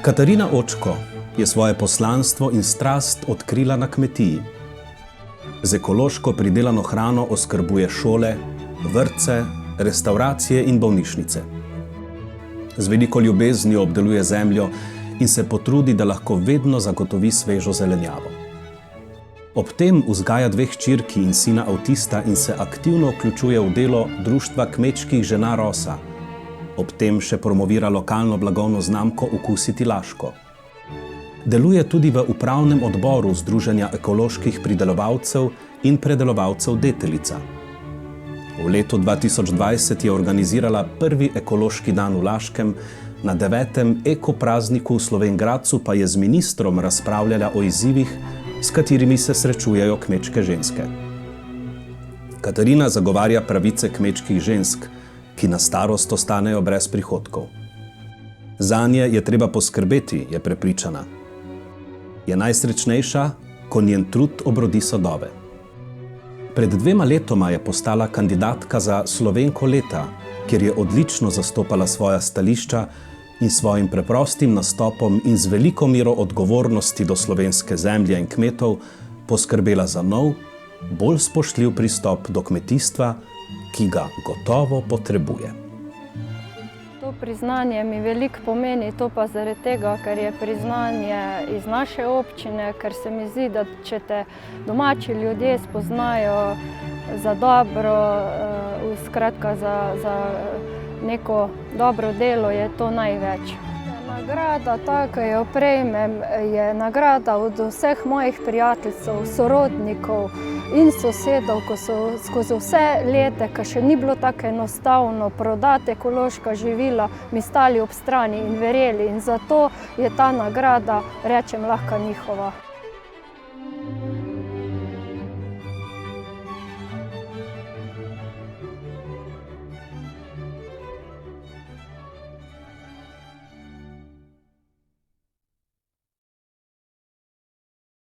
Katarina Očko je svoje poslanstvo in strast odkrila na kmetiji. Z ekološko pridelano hrano oskrbuje šole, vrtce, restavracije in bolnišnice. Z veliko ljubeznijo obdeluje zemljo in se potrudi, da lahko vedno zagotovi svežo zelenjavo. Ob tem vzgaja 2 hčerki in sina avtista in se aktivno vključuje v delo Društva kmečkih žena Rosa. Ob tem še promovira lokalno blagovno znamko Okusiti Laško. Deluje tudi v upravnem odboru Združenja ekoloških pridelovalcev in predelovalcev Deteljica. V letu 2020 je organizirala prvi ekološki dan v Laškem, na 9. ekoprazniku v Slovenj Gradcu pa je z ministrom razpravljala o izzivih, s katerimi se srečujejo kmečke ženske. Katarina zagovarja pravice kmečkih žensk, ki na starost ostanejo brez prihodkov. Zanje je treba poskrbeti, je prepričana. Je najsrečnejša, ko njen trud obrodi sadove. Pred 2 letoma je postala kandidatka za Slovenko leta, kjer je odlično zastopala svoja stališča in svojim preprostim nastopom in z veliko mero odgovornosti do slovenske zemlje in kmetov poskrbela za nov, bolj spoštljiv pristop do kmetijstva, ki ga gotovo potrebuje. To priznanje mi veliko pomeni, to pa zaradi tega, ker je priznanje iz naše občine, ker se mi zdi, da če te domači ljudje spoznajo za dobro, skratka za neko dobro delo, je to največ. Nagrada, ta, ki jo prejmem, je nagrada od vseh mojih prijateljev, sorodnikov in sosedov, ko so skozi vse leta, ki še ni bilo tako enostavno prodati ekološka živila, mi stali ob strani in verjeli. In zato je ta nagrada, rečem, lahko njihova.